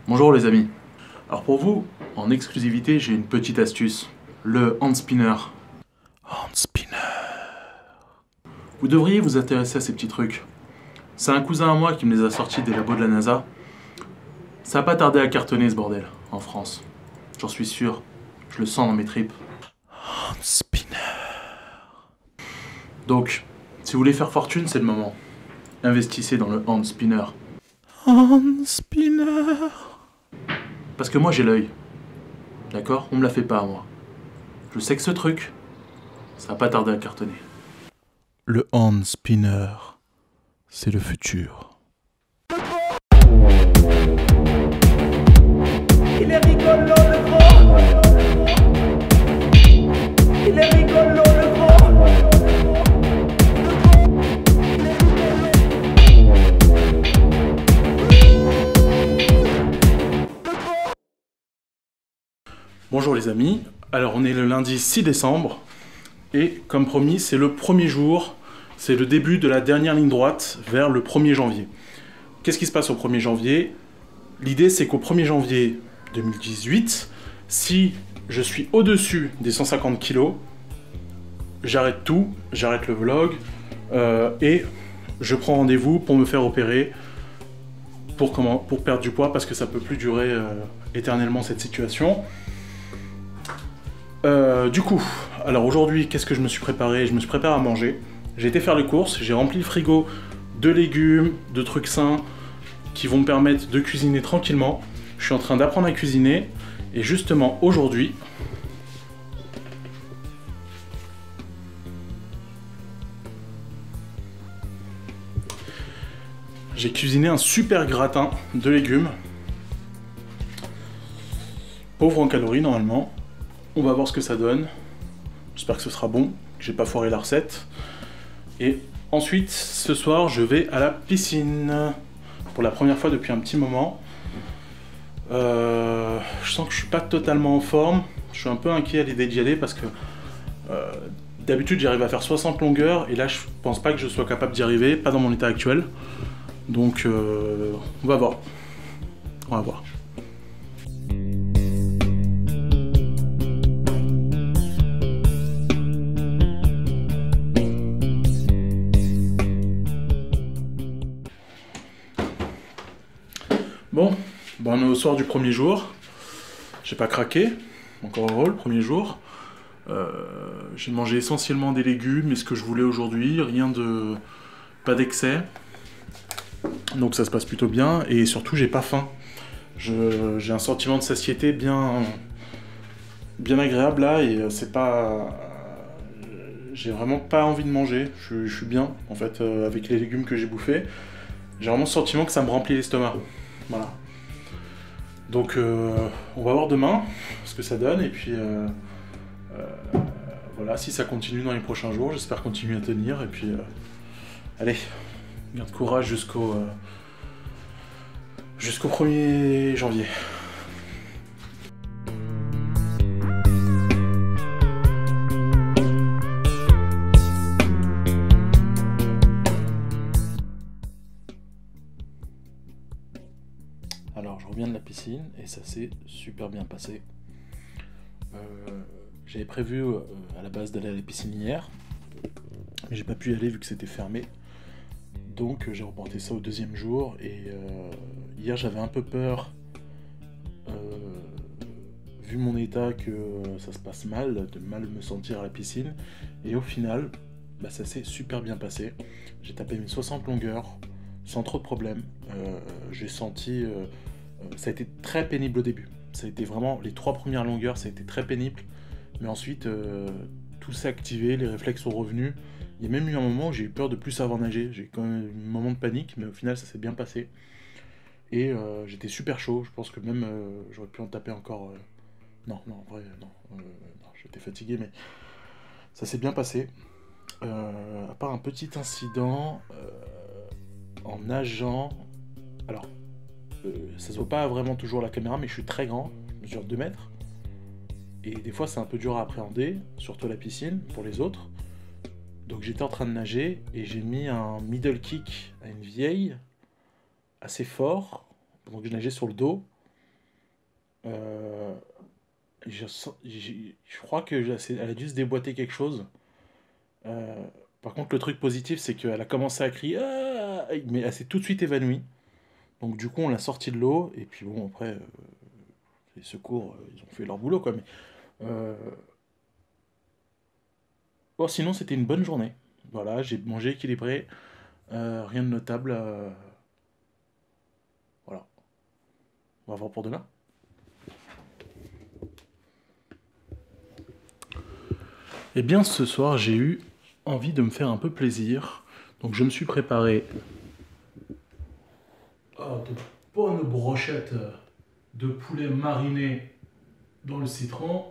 Bonjour les amis. Alors pour vous, en exclusivité, j'ai une petite astuce. Le hand spinner. Hand spinner. Vous devriez vous intéresser à ces petits trucs. C'est un cousin à moi qui me les a sortis des labos de la NASA. Ça n'a pas tardé à cartonner ce bordel, en France. J'en suis sûr. Je le sens dans mes tripes. Hand spinner. Donc, si vous voulez faire fortune, c'est le moment. Investissez dans le hand spinner. Hand spinner. Parce que moi j'ai l'œil. D'accord? On me la fait pas à moi. Je sais que ce truc, ça va pas tarder à cartonner. Le hand spinner, c'est le futur. Il est rigolo le gros. Il est rigolo le gros. Bonjour les amis, alors on est le lundi 6 décembre et comme promis c'est le premier jour, c'est le début de la dernière ligne droite vers le 1er janvier. Qu'est-ce qui se passe au 1er janvier? L'idée c'est qu'au 1er janvier 2018, si je suis au-dessus des 150 kg, j'arrête tout, j'arrête le vlog et je prends rendez-vous pour me faire opérer pour perdre du poids parce que ça peut plus durer éternellement cette situation. Du coup, alors aujourd'hui, qu'est-ce que je me suis préparé? Je me suis préparé à manger. J'ai été faire les courses, j'ai rempli le frigo de légumes, de trucs sains qui vont me permettre de cuisiner tranquillement. Je suis en train d'apprendre à cuisiner et justement aujourd'hui, j'ai cuisiné un super gratin de légumes. Pauvre en calories normalement. On va voir ce que ça donne. J'espère que ce sera bon, que j'ai pas foiré la recette. Et ensuite, ce soir, je vais à la piscine. Pour la première fois depuis un petit moment. Je sens que je suis pas totalement en forme. Je suis un peu inquiet à l'idée d'y aller parce que d'habitude, j'arrive à faire 60 longueurs. Et là, je pense pas que je sois capable d'y arriver, pas dans mon état actuel. Donc, on va voir. On va voir. Bon, on est au soir du premier jour. J'ai pas craqué, encore heureux le premier jour. J'ai mangé essentiellement des légumes et ce que je voulais aujourd'hui, pas d'excès. Donc ça se passe plutôt bien et surtout j'ai pas faim. J'ai un sentiment de satiété bien agréable là et c'est pas... J'ai vraiment pas envie de manger. Je suis bien en fait avec les légumes que j'ai bouffés. J'ai vraiment le sentiment que ça me remplit l'estomac. Voilà. Donc on va voir demain ce que ça donne et puis voilà, si ça continue dans les prochains jours, j'espère continuer à tenir et puis allez, garde courage jusqu'au 1er janvier. Alors je reviens de la piscine et ça s'est super bien passé. J'avais prévu à la base d'aller à la piscine hier, mais j'ai pas pu y aller vu que c'était fermé. Donc j'ai reporté ça au deuxième jour et hier j'avais un peu peur, vu mon état, que ça se passe mal, de mal me sentir à la piscine. Et au final, ça s'est super bien passé. J'ai tapé mes 60 longueurs sans trop de problèmes. J'ai senti... ça a été très pénible au début. Ça a été vraiment... Les 3 premières longueurs, ça a été très pénible. Mais ensuite, tout s'est activé, les réflexes sont revenus. Il y a même eu un moment où j'ai eu peur de plus savoir nager. J'ai quand même eu un moment de panique, mais au final, ça s'est bien passé. Et j'étais super chaud. Je pense que même j'aurais pu en taper encore... Non, en vrai, non. Non, j'étais fatigué, mais ça s'est bien passé. À part un petit incident en nageant... Alors, ça se voit pas vraiment toujours à la caméra, mais je suis très grand. Je mesure 2 mètres. Et des fois, c'est un peu dur à appréhender, surtout à la piscine, pour les autres. Donc j'étais en train de nager et j'ai mis un middle kick à une vieille assez fort pendant que je nageais sur le dos. Euh, je crois que elle a dû se déboîter quelque chose. Euh, Par contre, le truc positif, c'est qu'elle a commencé à crier, ah, mais elle s'est tout de suite évanouie. Donc du coup, on l'a sortie de l'eau, et puis bon, après, les secours, ils ont fait leur boulot, quoi. Mais, euh, bon, sinon, c'était une bonne journée. Voilà, j'ai mangé équilibré, rien de notable. Voilà, on va voir pour demain. Eh bien, ce soir, j'ai eu envie de me faire un peu plaisir. Donc je me suis préparé de bonnes brochettes de poulet mariné dans le citron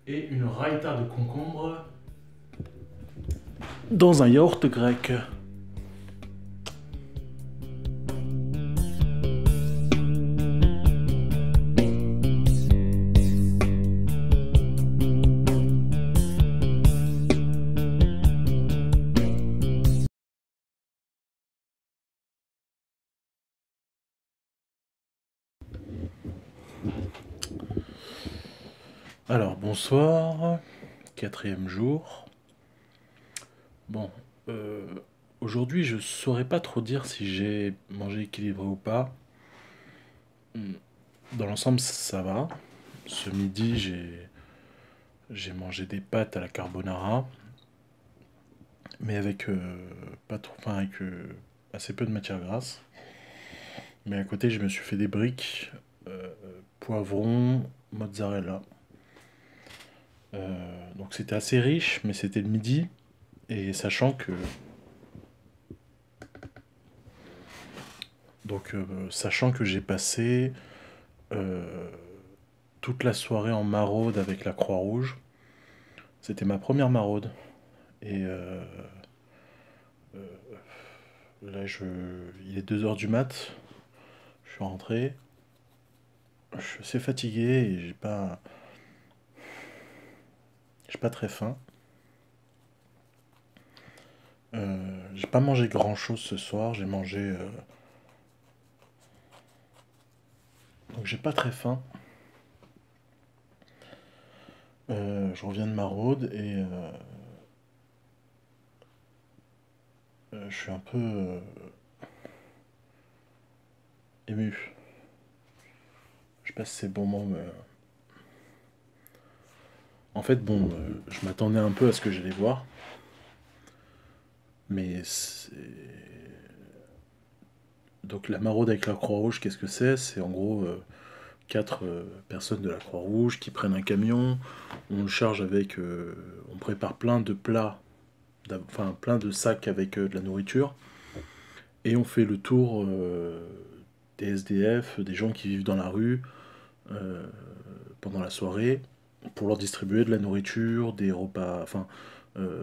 et une raïta de concombre dans un yaourt grec. Alors, bonsoir, quatrième jour. Bon, euh, aujourd'hui, je saurais pas trop dire si j'ai mangé équilibré ou pas. Hmm, dans l'ensemble, ça va. Ce midi, j'ai mangé des pâtes à la carbonara, mais avec pas trop, enfin, avec assez peu de matière grasse. Mais à côté, je me suis fait des briques, poivrons, mozzarella. Donc c'était assez riche, mais c'était le midi. Et sachant que j'ai passé euh, toute la soirée en maraude avec la Croix-Rouge. C'était ma première maraude. Et là, il est 2 heures du mat. Je suis rentré. Je suis assez fatigué et j'ai pas très faim. J'ai pas mangé grand-chose ce soir. J'ai mangé. Donc j'ai pas très faim. Je reviens de maraude et je suis un peu ému. Je sais pas si c'est le bon mot, mais en fait, bon, je m'attendais un peu à ce que j'allais voir, mais donc la maraude avec la Croix-Rouge, qu'est-ce que c'est? C'est en gros quatre personnes de la Croix-Rouge qui prennent un camion, on le charge avec, on prépare plein de plats, enfin plein de sacs avec de la nourriture, et on fait le tour des SDF, des gens qui vivent dans la rue euh, pendant la soirée, pour leur distribuer de la nourriture, des repas, enfin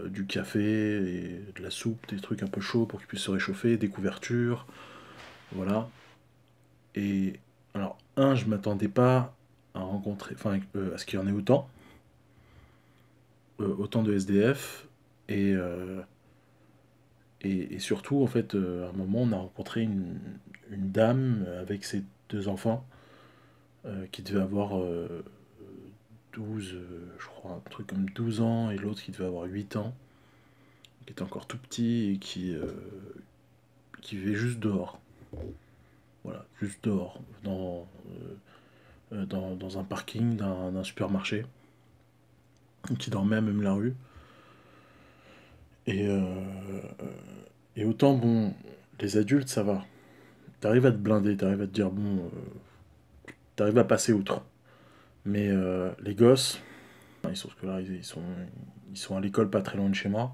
du café et de la soupe, des trucs un peu chauds pour qu'ils puissent se réchauffer, des couvertures, voilà. Et alors, je m'attendais pas à rencontrer, enfin, à ce qu'il y en ait autant de SDF, et, et surtout, en fait, à un moment, on a rencontré une dame avec ses 2 enfants, qui devait avoir 12, je crois, un truc comme 12 ans, et l'autre qui devait avoir 8 ans, qui était encore tout petit et qui vivait juste dehors. Voilà, juste dehors, dans un parking d'un supermarché, qui dormait à même la rue. Et, et autant, bon, les adultes, ça va. T'arrives à te blinder, t'arrives à te dire, bon, t'arrives à passer outre. Mais les gosses, ils sont scolarisés, ils sont à l'école pas très loin de chez moi,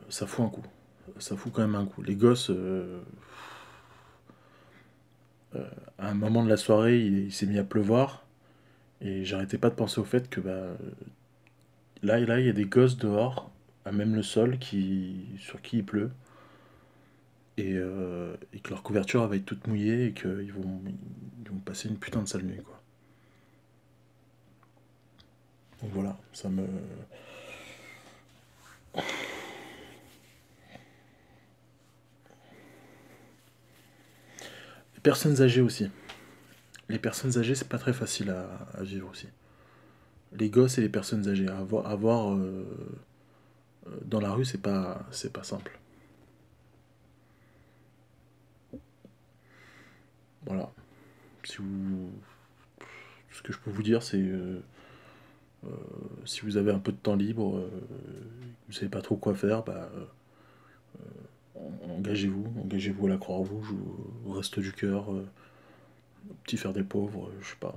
ça fout un coup. Ça fout quand même un coup. Les gosses, à un moment de la soirée, il s'est mis à pleuvoir, et j'arrêtais pas de penser au fait que bah, là, il y a des gosses dehors, à même le sol, sur qui il pleut, et que leur couverture va être toute mouillée, et ils vont passer une putain de sale nuit, quoi. Donc voilà, ça me. Les personnes âgées aussi. Les personnes âgées, c'est pas très facile à vivre aussi. Les gosses et les personnes âgées, à voir dans la rue, c'est pas simple. Voilà. Si vous... Ce que je peux vous dire, c'est si vous avez un peu de temps libre, vous savez pas trop quoi faire, bah, engagez-vous à la Croix-Rouge ou au Resto du Cœur, au Petit Fer des Pauvres, je sais pas.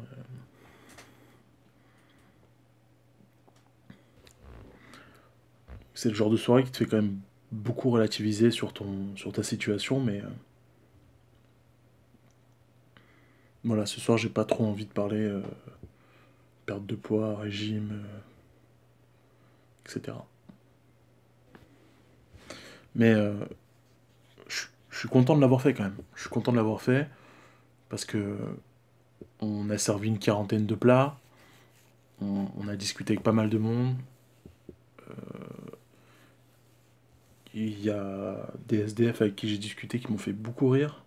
C'est le genre de soirée qui te fait quand même beaucoup relativiser sur ta situation, mais voilà, ce soir j'ai pas trop envie de parler perte de poids, régime, etc. Mais je suis content de l'avoir fait quand même. Je suis content de l'avoir fait parce que on a servi une quarantaine de plats, on a discuté avec pas mal de monde. Il y a des SDF avec qui j'ai discuté qui m'ont fait beaucoup rire,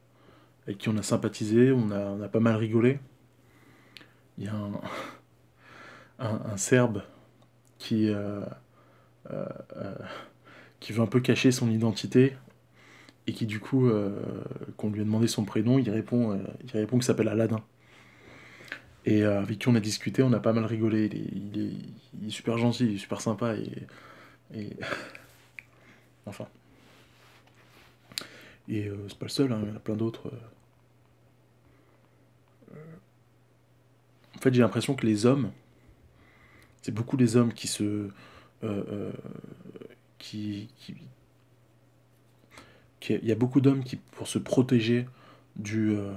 avec qui on a sympathisé, on a pas mal rigolé. Il y a un Serbe qui, qui veut un peu cacher son identité et qui du coup, qu'on lui a demandé son prénom, il répond qu'il s'appelle Aladdin. Et avec qui on a discuté, on a pas mal rigolé. Il est super gentil, il est super sympa et enfin. Et c'est pas le seul, hein, il y en a plein d'autres. En fait, j'ai l'impression que les hommes, c'est beaucoup les hommes qui se. Il y a beaucoup d'hommes qui, pour se protéger de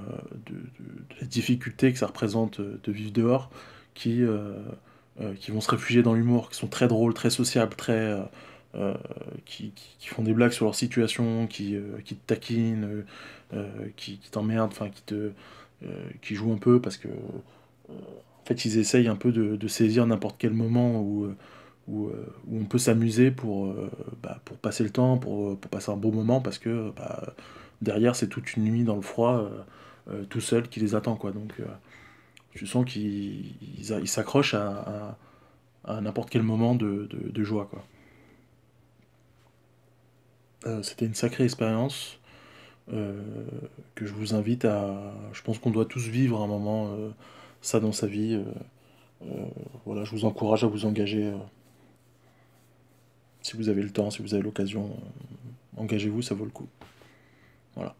la difficulté que ça représente de vivre dehors, qui vont se réfugier dans l'humour, qui sont très drôles, très sociables, qui font des blagues sur leur situation, qui te taquinent, qui t'emmerdent, enfin qui jouent un peu parce que en fait ils essayent un peu de saisir n'importe quel moment où on peut s'amuser pour passer le temps, pour passer un bon moment parce que derrière c'est toute une nuit dans le froid tout seul qui les attend quoi. Donc je sens qu'ils s'accrochent à n'importe quel moment de joie quoi. C'était une sacrée expérience que je vous invite à. Je pense qu'on doit tous vivre un moment ça dans sa vie. Voilà, je vous encourage à vous engager si vous avez le temps, si vous avez l'occasion. Engagez-vous, ça vaut le coup. Voilà.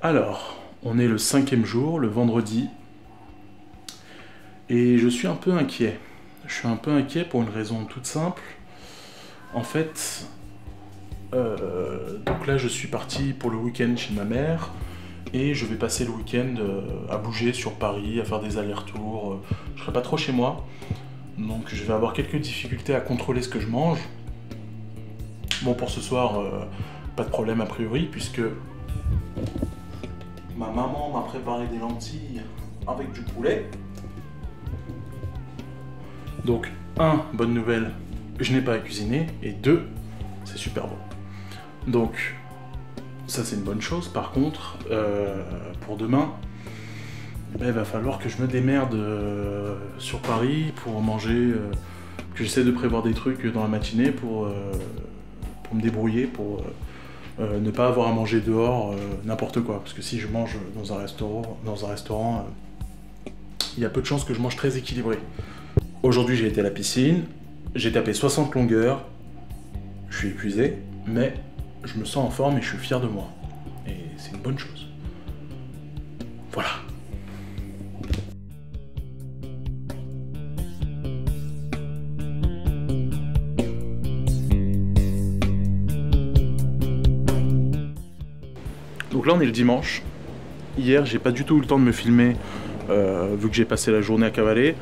Alors, on est le 5e jour, le vendredi, et je suis un peu inquiet. Je suis un peu inquiet pour une raison toute simple. En fait, donc là je suis parti pour le week-end chez ma mère, et je vais passer le week-end à bouger sur Paris, à faire des allers-retours. Je serai pas trop chez moi, donc je vais avoir quelques difficultés à contrôler ce que je mange. Bon, pour ce soir, pas de problème a priori, puisque ma maman m'a préparé des lentilles avec du poulet. Donc, 1, bonne nouvelle, je n'ai pas à cuisiner, et 2, c'est super bon. Donc, ça c'est une bonne chose. Par contre, pour demain, il va falloir que je me démerde sur Paris pour manger, que j'essaie de prévoir des trucs dans la matinée pour me débrouiller, pour ne pas avoir à manger dehors n'importe quoi. Parce que si je mange dans un restaurant, il y a peu de chances que je mange très équilibré. Aujourd'hui j'ai été à la piscine, j'ai tapé 60 longueurs, je suis épuisé, mais je me sens en forme et je suis fier de moi. Et c'est une bonne chose. Voilà. Donc là on est le dimanche. Hier j'ai pas du tout eu le temps de me filmer vu que j'ai passé la journée à cavaler.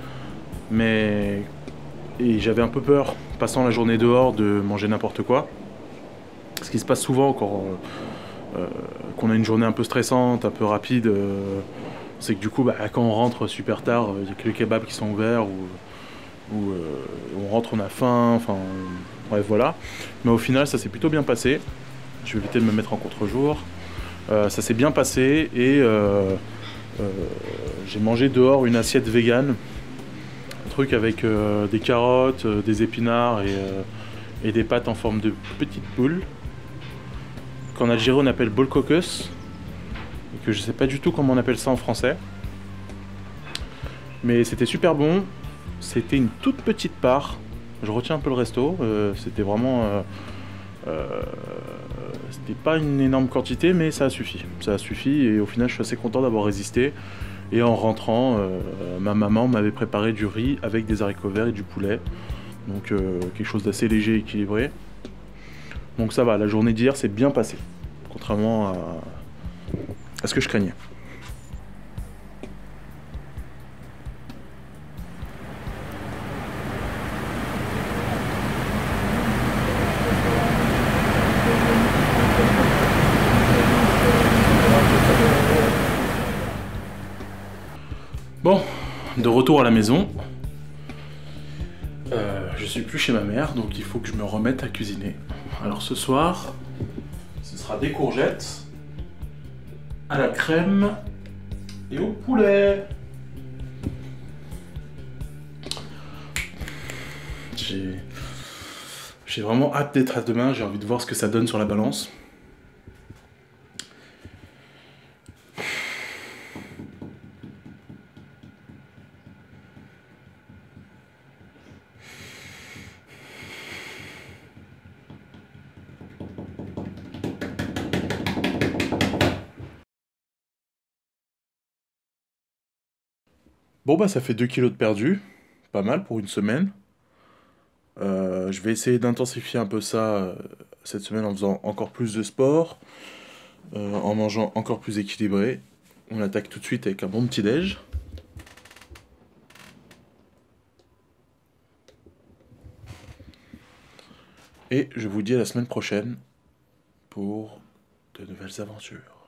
Mais et j'avais un peu peur, passant la journée dehors, de manger n'importe quoi. Ce qui se passe souvent quand qu'on a une journée un peu stressante, un peu rapide, c'est que du coup, bah, quand on rentre super tard, il n'y a que les kebabs qui sont ouverts, ou on rentre, on a faim, enfin, bref, voilà. Mais au final, ça s'est plutôt bien passé. Je vais éviter de me mettre en contre-jour. Ça s'est bien passé et j'ai mangé dehors une assiette végane. Un truc avec des carottes, des épinards et des pâtes en forme de petites boules. Qu'en Algérie on appelle bol kokos. Et que je sais pas du tout comment on appelle ça en français. Mais c'était super bon. C'était une toute petite part. Je retiens un peu le resto. C'était vraiment... c'était pas une énorme quantité, mais ça a suffi. Ça a suffi et au final je suis assez content d'avoir résisté. Et en rentrant, ma maman m'avait préparé du riz avec des haricots verts et du poulet. Donc quelque chose d'assez léger et équilibré. Donc ça va, la journée d'hier s'est bien passée. Contrairement à ce que je craignais. Bon, de retour à la maison. Je suis plus chez ma mère, donc il faut que je me remette à cuisiner. Alors ce soir, ce sera des courgettes à la crème et au poulet. J'ai vraiment hâte d'être à demain, j'ai envie de voir ce que ça donne sur la balance. Bon bah ça fait 2 kilos de perdu, pas mal pour une semaine. Je vais essayer d'intensifier un peu ça cette semaine en faisant encore plus de sport, en mangeant encore plus équilibré. On attaque tout de suite avec un bon petit déj. Et je vous dis à la semaine prochaine pour de nouvelles aventures.